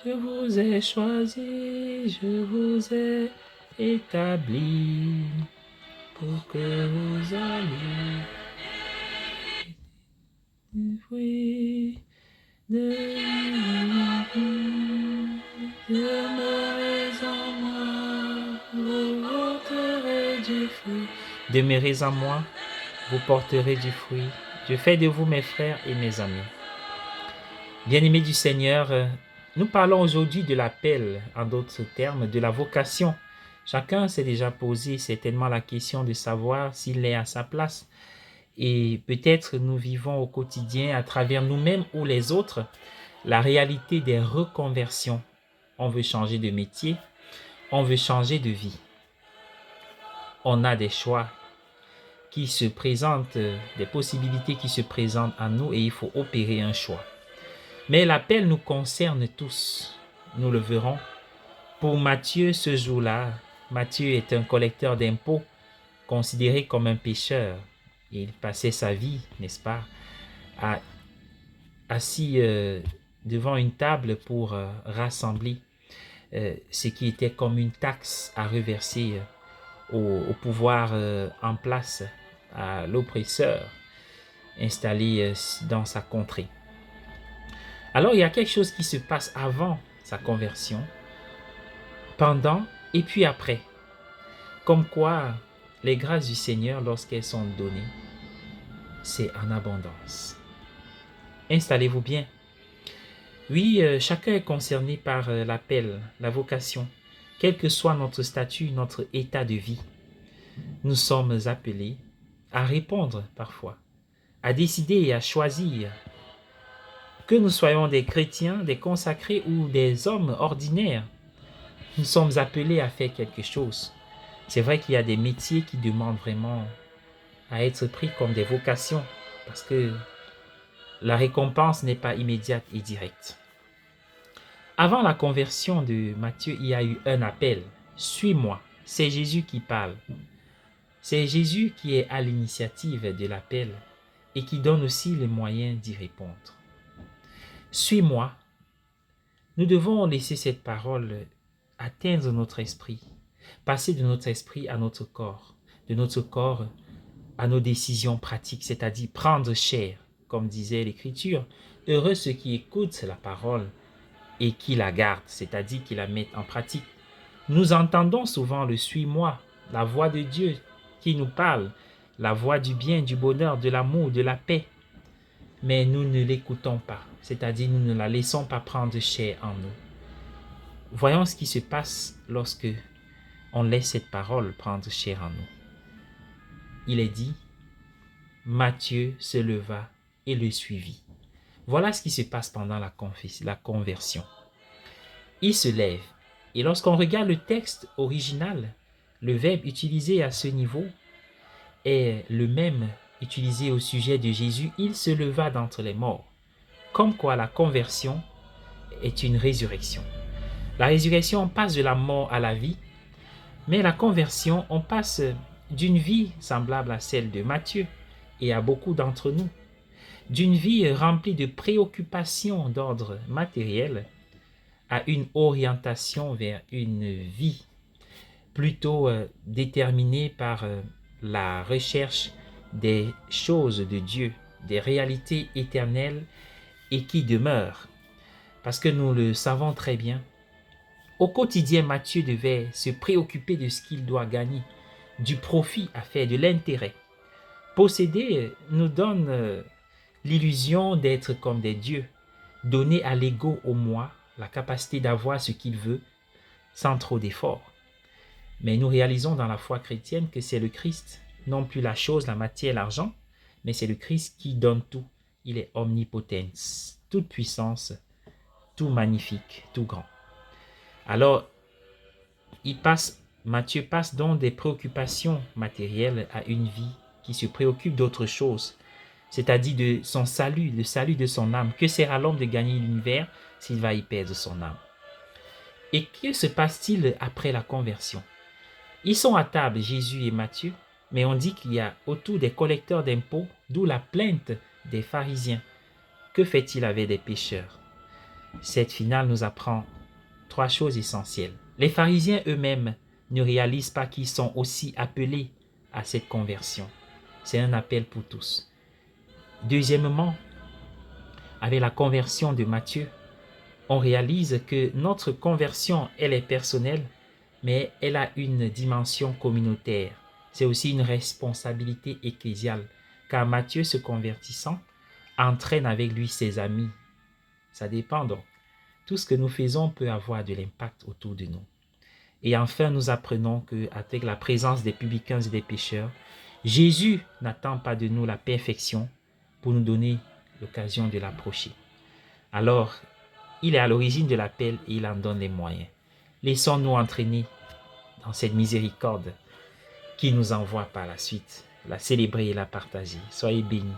Je vous ai choisi, je vous ai établi pour que vous alliez du fruit demeurez en moi, vous porterez du fruit. Demeurez en moi, vous porterez du fruit. Je fais de vous mes frères et mes amis. Bien-aimés du Seigneur, nous parlons aujourd'hui de l'appel, en d'autres termes, de la vocation. Chacun s'est déjà posé certainement la question de savoir s'il est à sa place. Et peut-être nous vivons au quotidien, à travers nous-mêmes ou les autres, la réalité des reconversions. On veut changer de métier, on veut changer de vie. On a des choix qui se présentent, des possibilités qui se présentent à nous et il faut opérer un choix. Mais l'appel nous concerne tous. Nous le verrons. Pour Matthieu, ce jour-là, Matthieu est un collecteur d'impôts, considéré comme un pécheur. Il passait sa vie, n'est-ce pas, assis devant une table pour rassembler ce qui était comme une taxe à reverser au pouvoir en place, à l'oppresseur installé dans sa contrée. Alors il y a quelque chose qui se passe avant sa conversion, pendant et puis après. Comme quoi, les grâces du Seigneur, lorsqu'elles sont données, c'est en abondance. Installez-vous bien. Oui, chacun est concerné par l'appel, la vocation, quel que soit notre statut, notre état de vie. Nous sommes appelés à répondre parfois, à décider et à choisir. Que nous soyons des chrétiens, des consacrés ou des hommes ordinaires, nous sommes appelés à faire quelque chose. C'est vrai qu'il y a des métiers qui demandent vraiment à être pris comme des vocations parce que la récompense n'est pas immédiate et directe. Avant la conversion de Matthieu, il y a eu un appel. Suis-moi. C'est Jésus qui parle. C'est Jésus qui est à l'initiative de l'appel et qui donne aussi les moyens d'y répondre. Suis-moi. Nous devons laisser cette parole atteindre notre esprit, passer de notre esprit à notre corps, de notre corps à nos décisions pratiques, c'est-à-dire prendre chair, comme disait l'Écriture. Heureux ceux qui écoutent la parole et qui la gardent, c'est-à-dire qui la mettent en pratique. Nous entendons souvent le suis-moi, la voix de Dieu qui nous parle, la voix du bien, du bonheur, de l'amour, de la paix. Mais nous ne l'écoutons pas, c'est-à-dire nous ne la laissons pas prendre chair en nous. Voyons ce qui se passe lorsque on laisse cette parole prendre chair en nous. Il est dit, Matthieu se leva et le suivit. Voilà ce qui se passe pendant la conversion. Il se lève. Et lorsqu'on regarde le texte original, le verbe utilisé à ce niveau est le même utilisé au sujet de Jésus. Il se leva d'entre les morts. Comme quoi la conversion est une résurrection. La résurrection, on passe de la mort à la vie, mais la conversion, on passe d'une vie semblable à celle de Matthieu et à beaucoup d'entre nous, d'une vie remplie de préoccupations d'ordre matériel à une orientation vers une vie plutôt déterminée par la recherche des choses de Dieu, des réalités éternelles et qui demeurent. Parce que nous le savons très bien, au quotidien, Matthieu devait se préoccuper de ce qu'il doit gagner, du profit à faire, de l'intérêt. Posséder nous donne l'illusion d'être comme des dieux, donner à l'ego, au moi, la capacité d'avoir ce qu'il veut sans trop d'efforts. Mais nous réalisons dans la foi chrétienne que c'est le Christ, non plus la chose, la matière, l'argent, mais c'est le Christ qui donne tout. Il est omnipotent, toute puissance, tout magnifique, tout grand. Alors, Matthieu passe donc des préoccupations matérielles à une vie qui se préoccupe d'autre chose, c'est-à-dire de son salut, le salut de son âme. Que sert à l'homme de gagner l'univers s'il va y perdre son âme? Et que se passe-t-il après la conversion? Ils sont à table, Jésus et Matthieu, mais on dit qu'il y a autour des collecteurs d'impôts, d'où la plainte des pharisiens. Que fait-il avec des pécheurs? Cette finale nous apprend trois choses essentielles. Les pharisiens eux-mêmes ne réalisent pas qu'ils sont aussi appelés à cette conversion. C'est un appel pour tous. Deuxièmement, avec la conversion de Matthieu, on réalise que notre conversion, elle est personnelle, mais elle a une dimension communautaire. C'est aussi une responsabilité ecclésiale, car Matthieu, se convertissant, entraîne avec lui ses amis. Ça dépend donc. Tout ce que nous faisons peut avoir de l'impact autour de nous. Et enfin, nous apprenons qu'avec la présence des publicains et des pécheurs, Jésus n'attend pas de nous la perfection pour nous donner l'occasion de l'approcher. Alors, il est à l'origine de l'appel et il en donne les moyens. Laissons-nous entraîner dans cette miséricorde qui nous envoie par la suite, la célébrer et la partager. Soyez bénis.